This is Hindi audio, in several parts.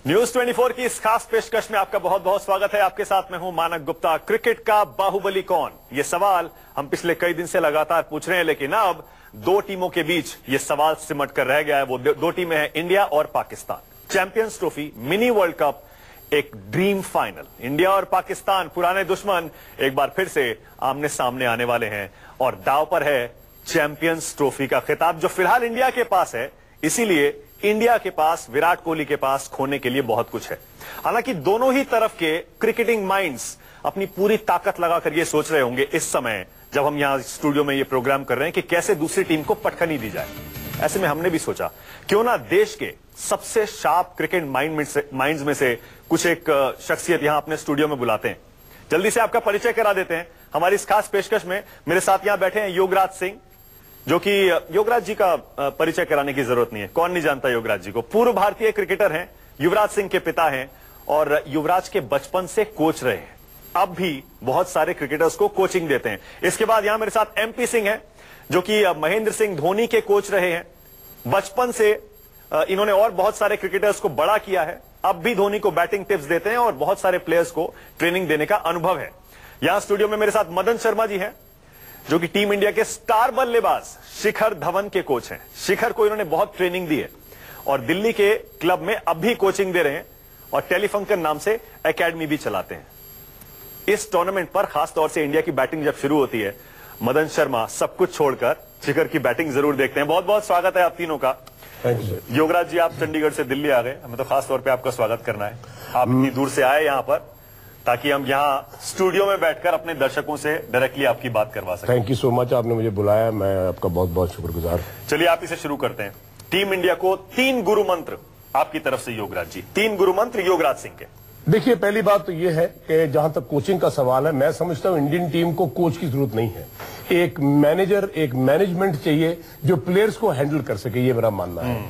न्यूज 24 की इस खास पेशकश में आपका बहुत बहुत स्वागत है। आपके साथ मैं हूं मानक गुप्ता। क्रिकेट का बाहुबली कौन, ये सवाल हम पिछले कई दिन से लगातार पूछ रहे हैं, लेकिन अब दो टीमों के बीच ये सवाल सिमट कर रह गया है। वो दो टीमें हैं, इंडिया और Pakistan. Champions trophy, mini world cup, एक ड्रीम फाइनल। इंडिया और पाकिस्तान, पुराने दुश्मन, एक बार फिर से आमने सामने आने वाले हैं और दांव पर है चैंपियंस ट्रॉफी का खिताब, जो फिलहाल इंडिया के पास है। इसीलिए इंडिया के पास, विराट कोहली के पास खोने के लिए बहुत कुछ है। हालांकि दोनों ही तरफ के क्रिकेटिंग माइंड्स अपनी पूरी ताकत लगाकर ये सोच रहे होंगे इस समय, जब हम यहां स्टूडियो में ये प्रोग्राम कर रहे हैं, कि कैसे दूसरी टीम को पटखनी दी जाए। ऐसे में हमने भी सोचा क्यों ना देश के सबसे शार्प क्रिकेट माइंड्स में से कुछ एक शख्सियत यहां अपने स्टूडियो में बुलाते हैं। जल्दी से आपका परिचय करा देते हैं। हमारी इस खास पेशकश में मेरे साथ यहां बैठे हैं योगराज सिंह, जो कि योगराज जी का परिचय कराने की जरूरत नहीं है, कौन नहीं जानता योगराज जी को। पूर्व भारतीय क्रिकेटर हैं, युवराज सिंह के पिता हैं और युवराज के बचपन से कोच रहे हैं। अब भी बहुत सारे क्रिकेटर्स को कोचिंग देते हैं। इसके बाद यहां मेरे साथ एमपी सिंह हैं, जो कि महेंद्र सिंह धोनी के कोच रहे हैं। बचपन से इन्होंने और बहुत सारे क्रिकेटर्स को बड़ा किया है। अब भी धोनी को बैटिंग टिप्स देते हैं और बहुत सारे प्लेयर्स को ट्रेनिंग देने का अनुभव है। यहां स्टूडियो में मेरे साथ मदन शर्मा जी हैं, जो कि टीम इंडिया के स्टार बल्लेबाज शिखर धवन के कोच हैं। शिखर को इन्होंने बहुत ट्रेनिंग दी है और दिल्ली के क्लब में अब भी कोचिंग दे रहे हैं और टेलीफंक्शन नाम से एकेडमी भी चलाते हैं। इस टूर्नामेंट पर खासतौर से इंडिया की बैटिंग जब शुरू होती है, मदन शर्मा सब कुछ छोड़कर शिखर की बैटिंग जरूर देखते हैं। बहुत बहुत स्वागत है आप तीनों का। योगराज जी, आप चंडीगढ़ से दिल्ली आ गए, हमें तो खासतौर पर आपका स्वागत करना है। आप इतनी दूर से आए यहां पर ताकि हम यहाँ स्टूडियो में बैठकर अपने दर्शकों से डायरेक्टली आपकी बात करवा सकें। थैंक यू सो मच, आपने मुझे बुलाया, मैं आपका बहुत बहुत शुक्रगुजार। चलिए आप इसे शुरू करते हैं। टीम इंडिया को 3 गुरु मंत्र आपकी तरफ से योगराज जी, 3 गुरु मंत्र योगराज सिंह के। देखिए, पहली बात तो यह है कि जहां तक कोचिंग का सवाल है, मैं समझता हूं इंडियन टीम को कोच की जरूरत नहीं है। एक मैनेजर, एक मैनेजमेंट चाहिए जो प्लेयर्स को हैंडल कर सके, ये मेरा मानना है।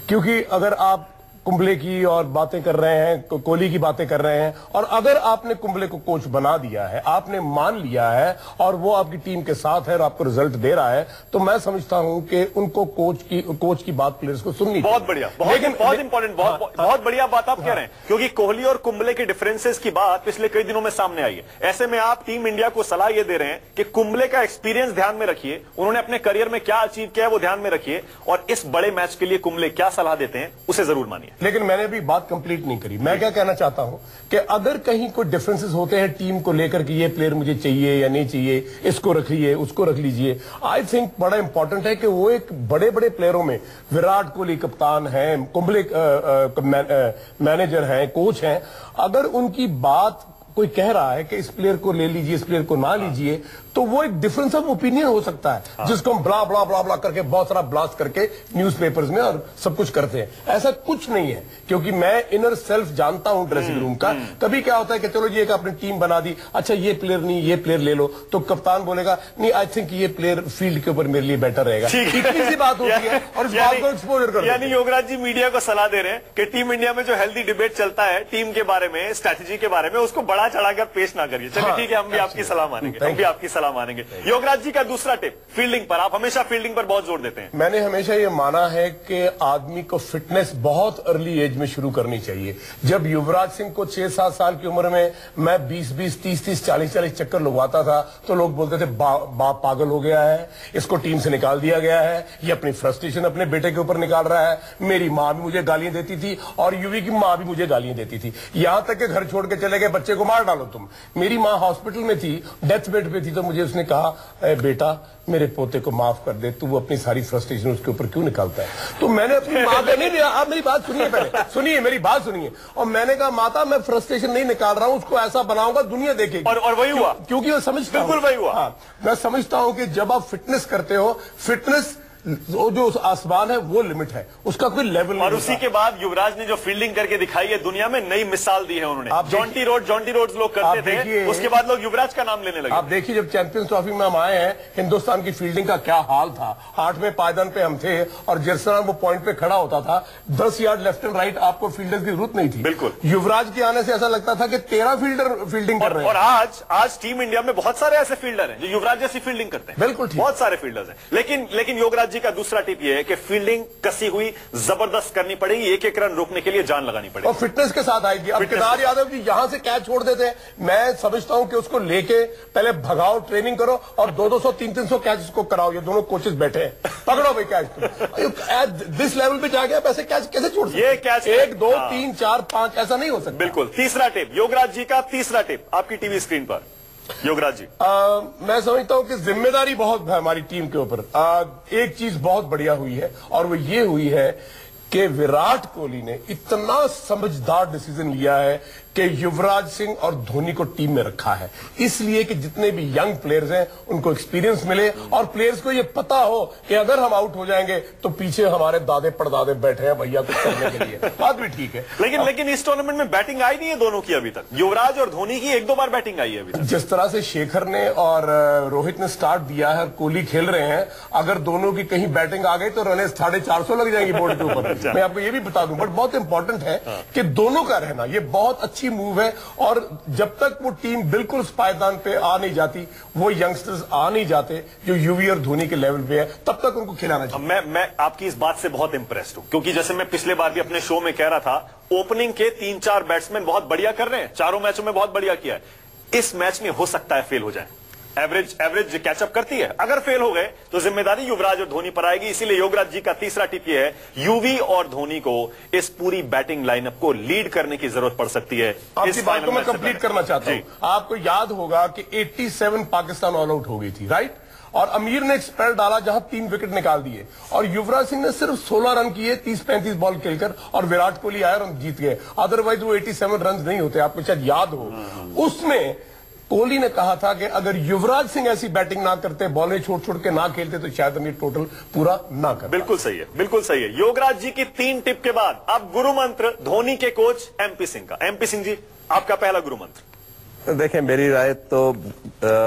क्योंकि अगर आप कुंबले की और बातें कर रहे हैं, कोहली की बातें कर रहे हैं, और अगर आपने कुंबले को कोच बना दिया है, आपने मान लिया है और वो आपकी टीम के साथ है और आपको रिजल्ट दे रहा है, तो मैं समझता हूं कि उनको कोच की बात प्लेयर्स को सुननी। बहुत बढ़िया, बहुत इंपॉर्टेंट, बहुत बढ़िया बात आप कह रहे हैं, क्योंकि कोहली और कुंबले के डिफरेंसेस की बात पिछले कई दिनों में सामने आई है। ऐसे में आप टीम इंडिया को सलाह ये दे रहे हैं कि कुंबले का एक्सपीरियंस ध्यान में रखिए, उन्होंने अपने करियर में क्या अचीव किया है वो ध्यान में रखिए, और इस बड़े मैच के लिए कुंबले क्या सलाह देते हैं उसे जरूर मानिए। लेकिन मैंने भी बात कंप्लीट नहीं करी। मैं क्या कहना चाहता हूं कि अगर कहीं कोई डिफरेंसेस होते हैं टीम को लेकर कि ये प्लेयर मुझे चाहिए या नहीं चाहिए, इसको रख लीजिए, उसको रख लीजिए, आई थिंक बड़ा इंपॉर्टेंट है कि वो एक बड़े बड़े प्लेयरों में, विराट कोहली कप्तान है, कुंबले मैनेजर हैं, कोच हैं, अगर उनकी बात कोई कह रहा है कि इस प्लेयर को ले लीजिए, इस प्लेयर को ना लीजिए, तो वो एक डिफरेंस ऑफ ओपिनियन हो सकता है, जिसको हम ब्ला ब्ला ब्ला ब्ला करके बहुत सारा ब्लास्ट करके न्यूज़पेपर्स में और सब कुछ करते हैं। ऐसा कुछ नहीं है, क्योंकि मैं इनर सेल्फ जानता हूं ड्रेसिंग रूम का। कभी क्या होता है कि चलो जी एक आपने टीम बना दी, अच्छा ये प्लेयर नहीं, ये प्लेयर ले लो, तो कप्तान बोलेगा नहीं, आई थिंक ये प्लेयर फील्ड के ऊपर मेरे लिए बेटर रहेगा। इतनी सी बात होती है और इस बात को एक्सपोजर कर, यानी योगराज जी मीडिया को सलाह दे रहे हैं कि टीम इंडिया में जो हेल्दी डिबेट चलता है टीम के बारे में, स्ट्रैटेजी के बारे में, उसको बड़ा चढ़ाकर पेश ना करिए। चलिए ठीक है, हम भी आपकी सलाह मानेंगे, हम भी आपकी सलाह मानेंगे। योगराज जी का दूसरा टिप, फील्डिंग पर। आप हमेशा फील्डिंग पर बहुत जोर देते हैं। मैंने हमेशा ये माना है कि आदमी को फिटनेस बहुत अर्ली एज में शुरू करनी चाहिए। जब युवराज सिंह को 6-7 साल की उम्र में मैं 20-20, 30-30, 40-40 चक्कर लगवाता था, तो लोग बोलते थे बाप पागल हो गया है, इसको टीम से निकाल दिया गया है, ये अपनी फ्रस्ट्रेशन अपने बेटे के ऊपर निकाल रहा है। मेरी मां भी मुझे गालियां देती थी और युवी की मां भी मुझे गालियां देती थी, यहां तक कि घर छोड़ के चले गए, बच्चे को मार डालो तुम। मेरी मां हॉस्पिटल में थी, डेथ बेड पे थी, तो मुझे उसने कहा, बेटा मेरे पोते को माफ कर दे, तू अपनी सारी फ्रस्ट्रेशन उसके ऊपर क्यों निकालता है। तो मैंने अपनी माँ को, नहीं, आप मेरी बात सुनिए, पहले सुनिए, मेरी बात सुनिए, और मैंने कहा माता मैं फ्रस्ट्रेशन नहीं निकाल रहा हूं, उसको ऐसा बनाऊंगा दुनिया देखेगी। और वही हुआ, क्योंकि मैं समझता हूं, बिल्कुल वही हुआ। हाँ, मैं समझता हूं कि जब आप फिटनेस करते हो, फिटनेस जो आसमान है वो लिमिट है, उसका कोई लेवल नहीं। और उसी के बाद युवराज ने जो फील्डिंग करके दिखाई है, दुनिया में नई मिसाल दी है उन्होंने। जॉन्टी रोड्स लोग करते थे, उसके बाद लोग युवराज का नाम लेने लगे। आप देखिए, जब चैंपियंस ट्रॉफी में हम आए हैं, हिंदुस्तान की फील्डिंग का क्या हाल था। 8वें पायदान पे हम थे और जर्सन वो पॉइंट पे खड़ा होता था, 10 यार्ड लेफ्ट एंड राइट, आपको फील्डर की जरूरत नहीं थी। बिल्कुल, युवराज के आने से ऐसा लगता था कि 13 फील्डर फील्डिंग कर रहे हैं। और आज टीम इंडिया में बहुत सारे ऐसे फील्डर हैं जो युवराज जैसी फील्डिंग करते हैं। बिल्कुल, बहुत सारे फील्डर्स हैं। लेकिन योगराज जी का दूसरा टिप यह है कि फील्डिंग कसी हुई जबरदस्त करनी पड़ेगी, एक एक रन रोकने के लिए जान लगानी पड़ेगी और फिटनेस के साथ आएगी। अब केदार यादव जी यहां से कैच छोड़ देते हैं, मैं समझता हूं कि उसको लेके पहले भगाओ, ट्रेनिंग करो और 200 300 कैच उसको कराओ। ये दोनों कोचेस बैठे हैं, पकड़ो भाई कैच। दिस लेवल पे जाके आप ऐसे कैच कैसे छोड़ सकते? ये कैच 1 2 3 4 5 ऐसा नहीं हो सकता। बिल्कुल। तीसरा टिप, योगराज जी का तीसरा टिप आपकी टीवी स्क्रीन पर। योगराज जी, मैं समझता हूं कि जिम्मेदारी बहुत है हमारी टीम के ऊपर। एक चीज बहुत बढ़िया हुई है और वो ये हुई है कि विराट कोहली ने इतना समझदार डिसीजन लिया है कि युवराज सिंह और धोनी को टीम में रखा है, इसलिए कि जितने भी यंग प्लेयर्स हैं उनको एक्सपीरियंस मिले और प्लेयर्स को ये पता हो कि अगर हम आउट हो जाएंगे तो पीछे हमारे दादे परदादे बैठे हैं भैया कुछ करने के लिए। बात भी ठीक है, लेकिन इस टूर्नामेंट में बैटिंग आई नहीं है दोनों की अभी तक। युवराज और धोनी की 1-2 बार बैटिंग आई है अभी तक। जिस तरह से शेखर ने और रोहित ने स्टार्ट दिया है, कोहली खेल रहे हैं, अगर दोनों की कहीं बैटिंग आ गई तो रन 450 लग जाएंगी बोर्ड के ऊपर। मैं आपको ये भी बता दूं, बट बहुत इंपॉर्टेंट है कि दोनों का रहना, ये बहुत अच्छी मूव है। और जब तक वो टीम बिल्कुल पायदान पे आ नहीं जाती, वो यंगस्टर्स आ नहीं जाते जो युवी और धोनी के लेवल पे है, तब तक उनको खिलाना चाहिए। मैं आपकी इस बात से बहुत इंप्रेस्ड हूं, क्योंकि जैसे मैं पिछले बार भी अपने शो में कह रहा था, ओपनिंग के 3-4 बैट्समैन बहुत बढ़िया कर रहे हैं, चारों मैचों में बहुत बढ़िया किया है। इस मैच में हो सकता है फेल हो जाए, एवरेज कैचअप करती है। अगर फेल हो गए तो जिम्मेदारी युवराज और धोनी पर आएगी। इसीलिए योगराज जी का तीसरा टिप यह है, यूवी और धोनी को इस पूरी बैटिंग लाइनअप को लीड करने की जरूरत पड़ सकती है। इस बात को मैं कंप्लीट करना चाहता हूं। आपको याद होगा कि 87 पाकिस्तान ऑल आउट हो गई थी, राइट? और अमीर ने एक स्पेल डाला जहां 3 विकेट निकाल दिए और युवराज सिंह ने सिर्फ 16 रन किए 30-35 बॉल खेलकर, और विराट कोहली आए और जीत गए। अदरवाइज वो 87 रन नहीं होते, आपको शायद याद हो। उसमें कोहली ने कहा था कि अगर युवराज सिंह ऐसी बैटिंग ना करते, बॉलें छोड़ के ना खेलते, तो शायद हम ये टोटल पूरा ना करते। बिल्कुल सही है, बिल्कुल सही है। योगराज जी की 3 टिप के बाद अब गुरु मंत्र धोनी के कोच एमपी सिंह का। एमपी सिंह जी, आपका पहला गुरु मंत्र। देखें, मेरी राय तो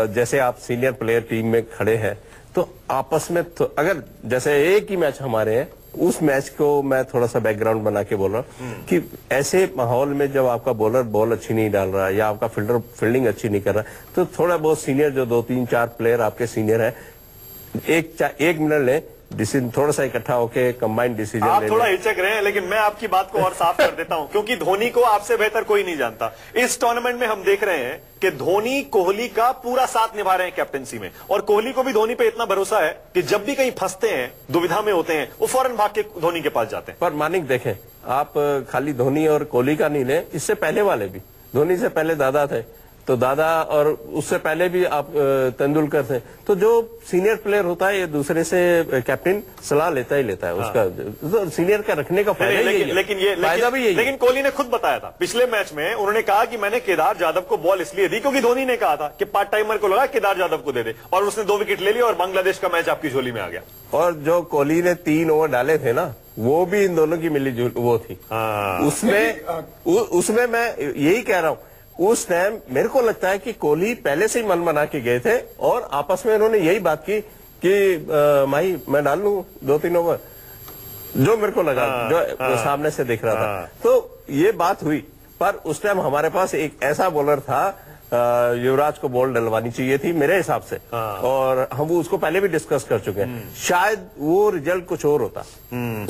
जैसे आप सीनियर प्लेयर टीम में खड़े हैं तो आपस में तो अगर जैसे एक ही मैच हमारे हैं, उस मैच को मैं थोड़ा सा बैकग्राउंड बना के बोल रहा हूँ कि ऐसे माहौल में जब आपका बॉलर बॉल अच्छी नहीं डाल रहा है या आपका फील्डर फील्डिंग अच्छी नहीं कर रहा, तो थोड़ा बहुत सीनियर जो 2-3-4 प्लेयर आपके सीनियर है, एक मिनट ले, डिसीजन थोड़ा सा इकट्ठा होके कंबाइंड डिसीजन। आप थोड़ा हिचक रहे हैं, लेकिन मैं आपकी बात को और साफ कर देता हूं, क्योंकि धोनी को आपसे बेहतर कोई नहीं जानता। इस टूर्नामेंट में हम देख रहे हैं कि धोनी कोहली का पूरा साथ निभा रहे हैं कैप्टेंसी में, और कोहली को भी धोनी पे इतना भरोसा है कि जब भी कहीं फंसते हैं, दुविधा में होते हैं, वो फौरन भाग के धोनी के पास जाते हैं। पर मानिक देखें, आप खाली धोनी और कोहली का नहीं ले, इससे पहले वाले भी, धोनी से पहले दादा थे, तो दादा और उससे पहले भी आप तेंदुलकर थे। तो जो सीनियर प्लेयर होता है, ये दूसरे से कैप्टन सलाह लेता ही लेता है। उसका तो सीनियर का रखने का फायदा ही है, फायदा भी यही। लेकिन कोहली ने खुद बताया था पिछले मैच में, उन्होंने कहा कि मैंने केदार जाधव को बॉल इसलिए दी क्योंकि धोनी ने कहा था कि पार्ट टाइमर को लगा केदार जाधव को दे दे, और उसने 2 विकेट ले लिया और बांग्लादेश का मैच आपकी झोली में आ गया। और जो कोहली ने 3 ओवर डाले थे ना, वो भी इन दोनों की मिली वो थी। उसमें मैं यही कह रहा हूँ, उस टाइम मेरे को लगता है कि कोहली पहले से ही मन बना के गए थे और आपस में उन्होंने यही बात की कि माही मैं डाल लूं 2-3 ओवर, जो मेरे को लगा, जो सामने से दिख रहा था। तो ये बात हुई, पर उस टाइम हमारे पास एक ऐसा बॉलर था, युवराज को बॉल डलवानी चाहिए थी मेरे हिसाब से, और हम उसको पहले भी डिस्कस कर चुके हैं। शायद वो रिजल्ट कुछ और होता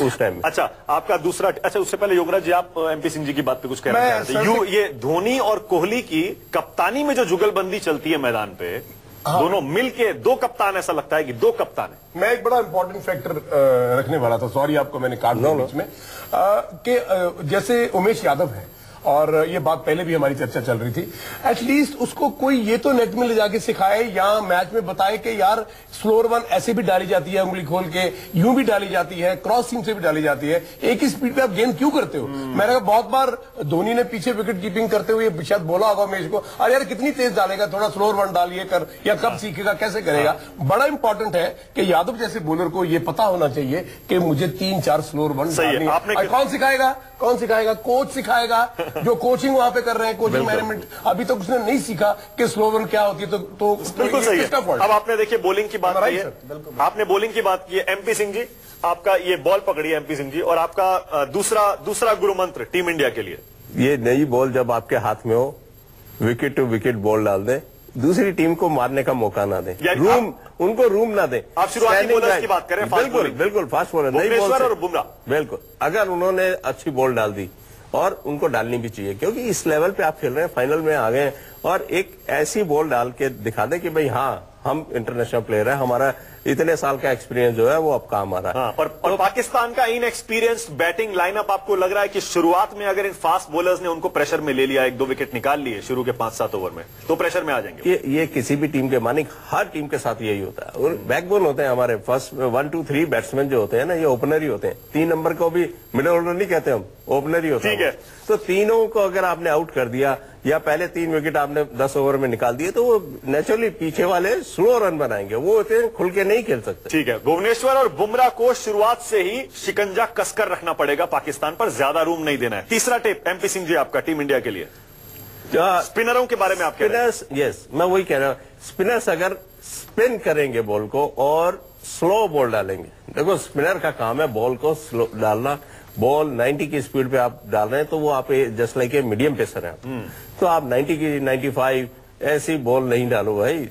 उस टाइम में। अच्छा, आपका दूसरा, अच्छा उससे पहले योगराज जी, आप एमपी सिंह जी की बात पे कुछ कहना चाहते हैं? ये धोनी और कोहली की कप्तानी में जो जुगलबंदी चलती है मैदान पे, दोनों मिलके 2 कप्तान, ऐसा लगता है कि 2 कप्तान है। मैं एक बड़ा इंपॉर्टेंट फैक्टर रखने वाला था, सॉरी आपको मैंने काट दिया बीच में, कि जैसे उमेश यादव है, और ये बात पहले भी हमारी चर्चा चल रही थी, एटलीस्ट उसको कोई ये तो नेट में ले जाके सिखाए या मैच में बताए कि यार स्लोअर वन ऐसे भी डाली जाती है, उंगली खोल के यूं भी डाली जाती है, क्रॉस सीम से भी डाली जाती है, एक ही स्पीड पे आप गेंद क्यों करते हो? मैंने कहा बहुत बार धोनी ने पीछे विकेट कीपिंग करते हुए शायद बोला होगा उमेश को, अरे यार कितनी तेज डालेगा, थोड़ा स्लोअर वन डालिए कर, या कब सीखेगा, कैसे करेगा? बड़ा इंपॉर्टेंट है कि यादव जैसे बॉलर को ये पता होना चाहिए कि मुझे 3-4 स्लोअर वन डालनी है। कौन सिखाएगा? कौन सिखाएगा? कोच सिखाएगा, जो कोचिंग वहां पे कर रहे हैं, कोचिंग मैनेजमेंट। अभी तक उसने नहीं सीखा कि स्लो वन क्या होती है। तो बिल्कुल सही है। अब आपने देखिए बॉलिंग की बात की है, आपने बॉलिंग की बात की है। एमपी सिंह जी, आपका ये बॉल पकड़ी है एमपी सिंह जी, और आपका दूसरा गुरु मंत्र टीम इंडिया के लिए। ये नई बॉल जब आपके हाथ में हो, विकेट टू विकेट बॉल डाल दें, दूसरी टीम को मारने का मौका ना दें, उनको रूम ना दें। आप शुरुआती बॉलर्स की बात करें, बिल्कुल फास्ट बॉलर नहीं और बुमराह, बिल्कुल अगर उन्होंने अच्छी बॉल डाल दी, और उनको डालनी भी चाहिए, क्योंकि इस लेवल पे आप खेल रहे हैं, फाइनल में आ गए, और एक ऐसी बॉल डाल के दिखा दे कि भाई हाँ हम इंटरनेशनल प्लेयर है, हमारा इतने साल का एक्सपीरियंस जो है वो अब काम आ रहा है। हाँ, और पाकिस्तान का इनएक्सपीरियंस्ड बैटिंग लाइनअप आपको लग रहा है कि शुरुआत में अगर इन फास्ट बॉलर्स ने उनको प्रेशर में ले लिया, 1-2 विकेट निकाल लिए शुरू के 5-7 ओवर में, तो प्रेशर में आ जाएंगे। ये किसी भी टीम के मानिक, हर टीम के साथ यही होता है, और बैकबोन होते हैं हमारे फर्स्ट 1, 2, 3 बैट्समैन जो होते हैं ना, ये ओपनर ही होते हैं। 3 नंबर को भी मिडिल ऑर्डर नहीं कहते हम, ओपनर ही होता है। ठीक है, तो तीनों को अगर आपने आउट कर दिया, या पहले 3 विकेट आपने 10 ओवर में निकाल दिए, तो वो नेचुरली पीछे वाले स्लो रन बनाएंगे, वो इतने खुल के नहीं खेल सकते। ठीक है, भुवनेश्वर और बुमराह को शुरुआत से ही शिकंजा कसकर रखना पड़ेगा पाकिस्तान पर, ज्यादा रूम नहीं देना है। तीसरा टिप एमपी सिंह जी आपका टीम इंडिया के लिए, स्पिनरों के बारे में आप कह रहे हैं। स्पिनर्स, यस, मैं वही कह रहा हूं, स्पिनर्स अगर स्पिन करेंगे बॉल को और स्लो बॉल डालेंगे, देखो स्पिनर का काम है बॉल को स्लो डालना, बॉल 90 की स्पीड पे आप डाल रहे हैं, तो वो आप just like a medium pacer है, तो आप 90 की 95 ऐसी बॉल नहीं डालो भाई,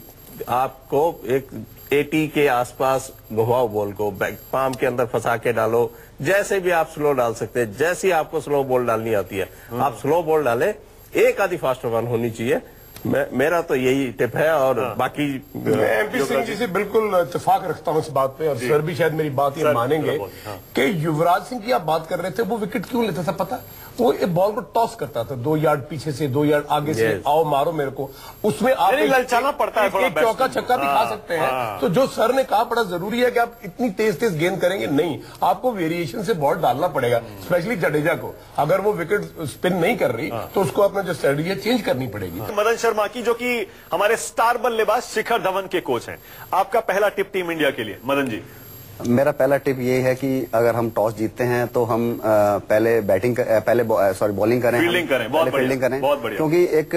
आपको एक 80 के आसपास घुमाओ बॉल को, बैक पाम के अंदर फंसा के डालो, जैसे भी आप स्लो डाल सकते हैं, जैसी आपको स्लो बॉल डालनी आती है आप स्लो बॉल डालें, एक आधी फास्ट रन होनी चाहिए। मेरा तो यही टिप है, और बाकी मैं एमपी सिंह जी से बिल्कुल इत्तेफाक रखता हूं इस बात पे, और सर भी शायद मेरी बात ये मानेंगे कि युवराज सिंह की आप बात कर रहे थे, वो विकेट क्यों लेता था पता? वो एक बॉल को टॉस करता था 2 यार्ड पीछे से, 2 यार्ड आगे से, आओ मारो मेरे को, उसमें आप ललचाना पड़ता है, एक चौका छक्का भी खा सकते हैं। तो जो सर ने कहा बड़ा जरूरी है कि आप इतनी तेज तेज गेंद करेंगे नहीं, आपको वेरिएशन से बॉल डालना पड़ेगा, स्पेशली जडेजा को। अगर वो विकेट स्पिन नहीं कर रही तो उसको अपना जो स्ट्रेटजी है चेंज करनी पड़ेगी। मदन शर्मा की, जो कि हमारे स्टार बल्लेबाज शिखर धवन के कोच हैं, आपका पहला टिप टीम इंडिया के लिए, मदन जी? मेरा पहला टिप ये है कि अगर हम टॉस जीतते हैं तो हम पहले बॉलिंग करें, फील्डिंग करें, बहुत फील्डिंग करें, बहुत बढ़िया। क्योंकि एक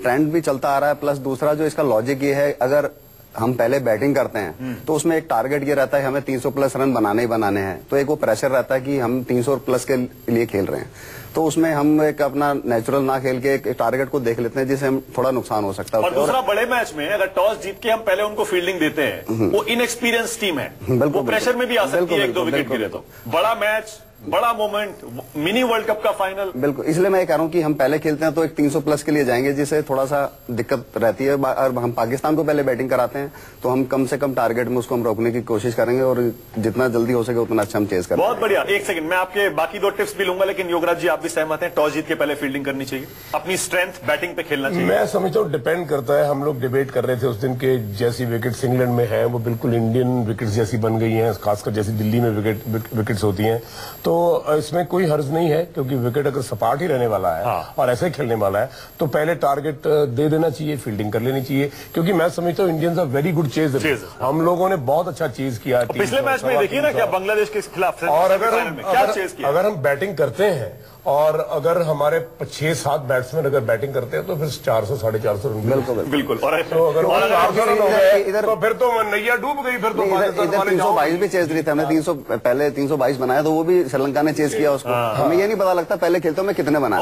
ट्रेंड भी चलता आ रहा है, प्लस दूसरा जो इसका लॉजिक ये है, अगर हम पहले बैटिंग करते हैं तो उसमें एक टारगेट ये रहता है हमें 300 प्लस रन बनाने ही बनाने हैं, तो एक वो प्रेशर रहता है कि हम 300 प्लस के लिए खेल रहे हैं, तो उसमें हम एक अपना नेचुरल ना खेल के एक टारगेट को देख लेते हैं, जिससे हम थोड़ा नुकसान हो सकता है। और दूसरा, बड़े मैच में अगर टॉस जीत के हम पहले उनको फील्डिंग देते हैं, वो इनएक्सपीरियंस टीम है, वो प्रेशर में भी आ सकती है 1-2 विकेट गिरे तो। बड़ा मैच, बड़ा मोमेंट, मिनी वर्ल्ड कप का फाइनल, बिल्कुल, इसलिए मैं ये कह रहा हूँ कि हम पहले खेलते हैं तो एक 300 प्लस के लिए जाएंगे, जिससे थोड़ा सा दिक्कत रहती है, और हम पाकिस्तान को पहले बैटिंग कराते हैं तो हम कम से कम टारगेट में उसको हम रोकने की कोशिश करेंगे, और जितना जल्दी हो सके उतना अच्छा हम चेज करेंगे। बहुत बढ़िया। एक सेकंड, मैं आपके बाकी 2 टिप्स भी लूंगा, लेकिन योगराज जी आप भी सहमत हैं, टॉस जीत के पहले फील्डिंग करनी चाहिए, अपनी स्ट्रेंथ बैटिंग पे खेलना चाहिए? मैं समझता हूँ डिपेंड करता है, हम लोग डिबेट कर रहे थे उस दिन के, जैसी विकेट्स इंग्लैंड में है वो बिल्कुल इंडियन विकेट्स जैसी बन गई हैं, खासकर जैसी दिल्ली में विकेट्स होती हैं, तो इसमें कोई हर्ज नहीं है, क्योंकि विकेट अगर सपाट ही रहने वाला है और ऐसे खेलने वाला है तो पहले टारगेट दे देना चाहिए, फील्डिंग कर लेनी चाहिए, क्योंकि मैं समझता हूँ Indians are very good chaser, हम लोगों ने बहुत अच्छा चेज किया है पिछले मैच में, देखिए ना क्या बांग्लादेश के खिलाफ, और अगर हम बैटिंग करते हैं और अगर हमारे 6-7 बैट्समैन अगर बैटिंग करते हैं तो फिर 400-450 रन, बिल्कुल, तो अगर 400 रन हो गए तो फिर तो नैया डूब गई, फिर तो इधर 322 भी चेज रही थी, हमने 300 पहले 322 बनाया, तो वो भी श्रीलंका ने चेज किया उसको, हमें ये नहीं पता लगता पहले खेलते में कितने बनाए।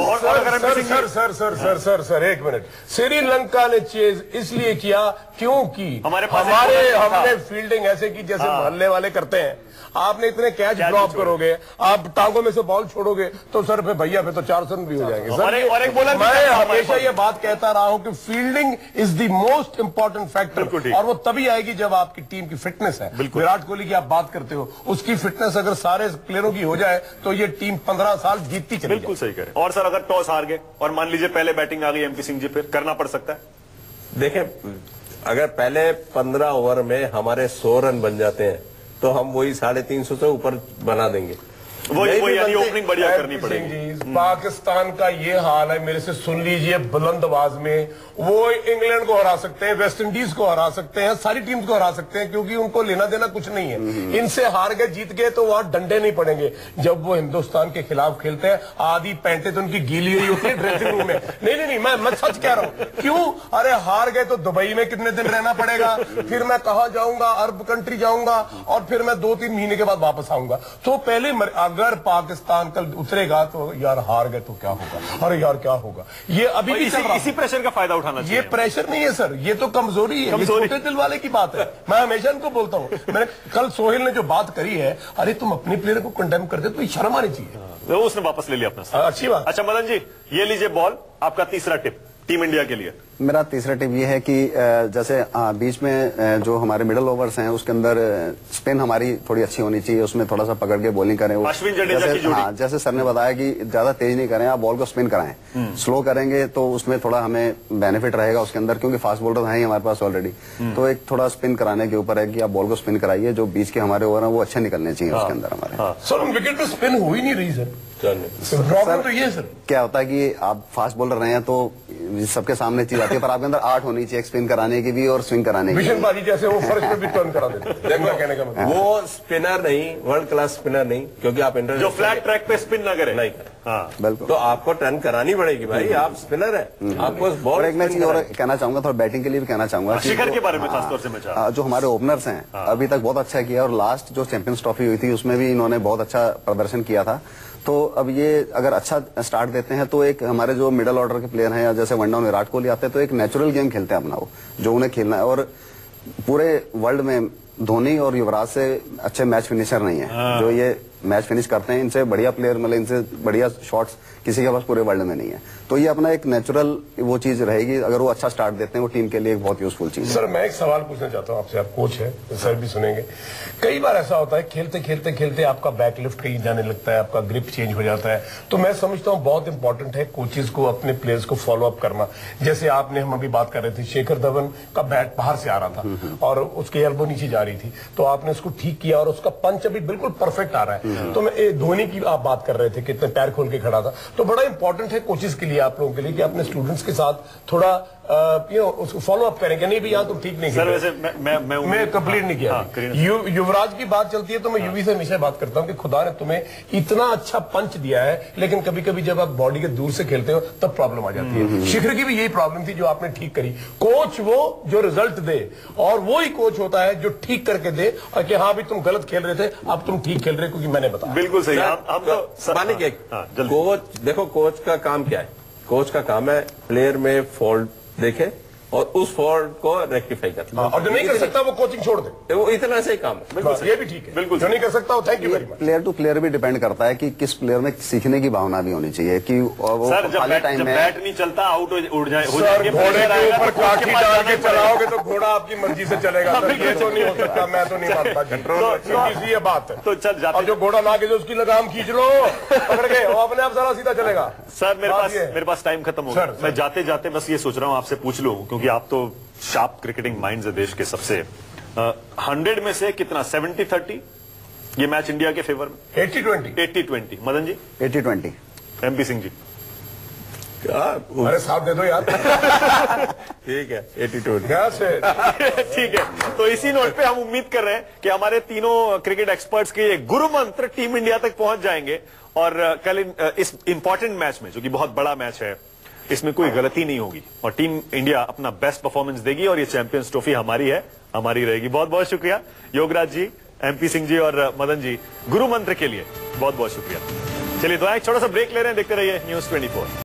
सर 1 मिनट, श्रीलंका ने चेज इसलिए किया क्योंकि हमने फील्डिंग ऐसे की जैसे मोहल्ले वाले करते हैं, आपने इतने कैच ड्रॉप करोगे, आप टांगों में से बॉल छोड़ोगे तो सर फिर भैया फिर तो 400 रन भी हो जाएंगे। सर मैं हमेशा ये बात कहता रहा हूं कि fielding is the most important factor, और वो तभी आएगी जब आपकी टीम की फिटनेस है। विराट कोहली की आप बात करते हो, उसकी फिटनेस अगर सारे प्लेयरों की हो जाए तो ये टीम 15 साल जीतती चली। बिल्कुल सही करें। और सर, अगर टॉस हार गए और मान लीजिए पहले बैटिंग आ गई एमपी सिंह जी, फिर करना पड़ सकता है? देखें, अगर पहले 15 ओवर में हमारे 100 रन बन जाते हैं तो हम वही 350 से ऊपर बना देंगे, वो यानी ओपनिंग बढ़िया करनी पड़ेगी। पाकिस्तान का ये हाल है, मेरे से सुन लीजिए बुलंद आवाज में, वो इंग्लैंड को हरा सकते हैं, वेस्ट इंडीज को हरा सकते हैं, सारी टीम्स को हरा सकते हैं, क्योंकि उनको लेना देना कुछ नहीं है। इनसे हार गए जीत गए तो वहां डंडे नहीं पड़ेंगे। जब वो हिंदुस्तान के खिलाफ खेलते हैं आधी पैंटे तो उनकी गीली हुई होती है ड्रेसिंग रूम में। नहीं, मैं सच कह रहा हूं। क्यों? अरे हार गए तो दुबई में कितने दिन रहना पड़ेगा, फिर मैं कहा जाऊंगा, अरब कंट्री जाऊंगा, और फिर मैं 2-3 महीने के बाद वापस आऊंगा। तो पहले अगर पाकिस्तान कल उतरेगा तो यार हार गए तो क्या होगा, अरे यार क्या होगा, ये अभी भी चल रहा है। इसी प्रेशर का फायदा उठाना चाहिए। ये प्रेशर नहीं है सर, ये तो कमजोरी है, ये छोटे दिल वाले की बात है। मैं हमेशा इनको बोलता हूँ, मैंने कल सोहेल ने जो बात करी है, अरे तुम अपने प्लेयर को कंडेम कर दे तो शर्म आनी चाहिए। उसने वापस ले लिया अपना। अच्छी बात। अच्छा मदन जी, ये लीजिए बॉल, आपका तीसरा टिप टीम इंडिया के लिए। मेरा तीसरा टिप ये है कि जैसे बीच में जो हमारे मिडिल ओवर्स हैं उसके अंदर स्पिन हमारी थोड़ी अच्छी होनी चाहिए, उसमें थोड़ा सा पकड़ के बॉलिंग करें। अश्विन जडेजा की जोड़ी। हाँ, जैसे सर ने बताया कि ज्यादा तेज नहीं करें, आप बॉल को स्पिन कराएं। स्लो करेंगे तो उसमें थोड़ा हमें बेनिफिट रहेगा उसके अंदर, क्योंकि फास्ट बॉलर है ही हमारे पास ऑलरेडी। तो एक थोड़ा स्पिन कराने के ऊपर है कि आप बॉल को स्पिन कराइए, जो बीच के हमारे ओवर हैं वो अच्छे निकलने चाहिए उसके अंदर हमारे। सर विकेट पे स्पिन हो ही नहीं रही सर, प्रॉब्लम तो ये सर। क्या होता है कि आप फास्ट बॉलर रहे हैं तो सबके सामने चीज आती है, पर आपके अंदर आर्ट होनी चाहिए स्पिन कराने की भी और स्विंग कराने की। मिशन बाजी जैसे वो फर्स्ट पे भी टर्न करा देते हैं, कहने का मतलब। वो स्पिनर नहीं, वर्ल्ड क्लास स्पिनर नहीं, क्योंकि आप जो फ्लैट ट्रैक पे स्पिन ना करे। नहीं करे। हाँ बिल्कुल। तो आपको टर्न करानी पड़ेगी भाई, आप स्पिनर है, आपको और बॉल। एक मैं चीज और कहना चाहूंगा, थोड़ा बैटिंग के लिए भी कहना चाहूंगा। शिखर के बारे में खासतौर से मैं चाह रहा हूं। जो हमारे ओपनर्स हैं अभी तक बहुत अच्छा किया, और लास्ट जो चैंपियंस ट्रॉफी हुई थी उसमें भी इन्होंने बहुत अच्छा प्रदर्शन किया था। तो अब ये अगर अच्छा स्टार्ट देते हैं तो एक हमारे जो मिडिल ऑर्डर के प्लेयर हैं, या जैसे वन डाउन विराट कोहली आते हैं, तो एक नेचुरल गेम खेलते हैं अपना, वो जो उन्हें खेलना है। और पूरे वर्ल्ड में धोनी और युवराज से अच्छे मैच फिनिशर नहीं है जो ये मैच फिनिश करते हैं। इनसे बढ़िया प्लेयर, मतलब इनसे बढ़िया शॉट्स किसी के पास पूरे वर्ल्ड में नहीं है। तो ये अपना एक नेचुरल वो चीज रहेगी, अगर वो अच्छा स्टार्ट देते हैं वो टीम के लिए एक बहुत यूजफुल चीज है। सर मैं एक सवाल पूछना चाहता हूँ आपसे, आप कोच है तो सर भी सुनेंगे। कई बार ऐसा होता है खेलते खेलते खेलते आपका बैक लिफ्ट कहीं जाने लगता है, आपका ग्रिप चेंज हो जाता है। तो मैं समझता हूँ बहुत इंपॉर्टेंट है कोचेज को अपने प्लेयर्स को फॉलो अप करना। जैसे आपने, हम अभी बात कर रहे थे, शेखर धवन का बैट बाहर से आ रहा था और उसकी एल्बो नीचे जा रही थी, तो आपने उसको ठीक किया और उसका पंच अभी बिल्कुल परफेक्ट आ रहा है। तो मैं धोनी की आप बात कर रहे थे, कितने पैर खोल के खड़ा था। तो बड़ा इंपॉर्टेंट है कोचेस के लिए, आप लोगों के लिए, कि अपने स्टूडेंट्स के साथ थोड़ा उसको फॉलो अप करेंगे। नहीं भैया तुम ठीक नहीं सर वैसे मैं कंप्लीट नहीं किया। युवराज की बात चलती है तो मैं युवी से हमेशा बात करता हूं कि खुदा ने तुम्हें इतना अच्छा पंच दिया है, लेकिन कभी कभी जब आप बॉडी के दूर से खेलते हो तब प्रॉब्लम आ जाती है। शिखर की भी यही प्रॉब्लम थी जो आपने ठीक करी। कोच वो जो रिजल्ट दे, और वो ही कोच होता है जो ठीक करके दे, और कि हाँ भी तुम गलत खेल रहे थे, अब तुम ठीक खेल रहे क्योंकि मैंने बताया। बिल्कुल सही। हम तो माने क्या, कोच देखो, कोच का काम क्या है? कोच का काम है प्लेयर में फॉल्ट देखे और उस फॉल्ट को रेक्टिफाई करना। और जो नहीं कर सकता वो कोचिंग छोड़ दे, वो इतना से ही काम है। बिल्कुल ये भी ठीक है। बिल्कुल जो नहीं कर सकता वो, thank you very much. Player to player भी डिपेंड करता है कि किस प्लेयर में सीखने की भावना भी होनी चाहिए कि वो सर खाली टाइम में बैट नहीं चलता आउट उड़ जाए। सर घोड़े के ऊपर काठी डाल के चलाओगे तो घोड़ा आपकी मर्जी से चलेगा। ये तो नहीं हो सकता, मैं तो नहीं मानता। कंट्रोल सीधी ये बात है। तो चल जाते, और जो घोड़ा ला के जो उसकी लगाम खींच लो पकड़ के, वो अपने आप सारा सीधा चलेगा। सर मेरे पास टाइम खत्म हो गया। मैं जाते जाते बस ये सोच रहा हूँ आपसे पूछ लूं, क्योंकि आप तो शार्प क्रिकेटिंग माइंड्स है देश के सबसे। 100 में से कितना 70-30 ये मैच इंडिया के फेवर में? 80-20 मदन जी? 80-20 एमपी सिंह जी? अरे साथ दे दो यार। ठीक है 80-20 ठीक है। तो इसी नोट पे हम उम्मीद कर रहे हैं कि हमारे तीनों क्रिकेट एक्सपर्ट्स के ये गुरु मंत्र टीम इंडिया तक पहुंच जाएंगे, और कल इस इंपॉर्टेंट मैच में, जो कि बहुत बड़ा मैच है, इसमें कोई गलती नहीं होगी और टीम इंडिया अपना बेस्ट परफॉर्मेंस देगी, और ये चैंपियंस ट्रॉफी हमारी है, हमारी रहेगी। बहुत बहुत शुक्रिया योगराज जी, एमपी सिंह जी और मदन जी, गुरु मंत्र के लिए बहुत बहुत शुक्रिया। चलिए तो एक छोटा सा ब्रेक ले रहे हैं, देखते रहिए News 24।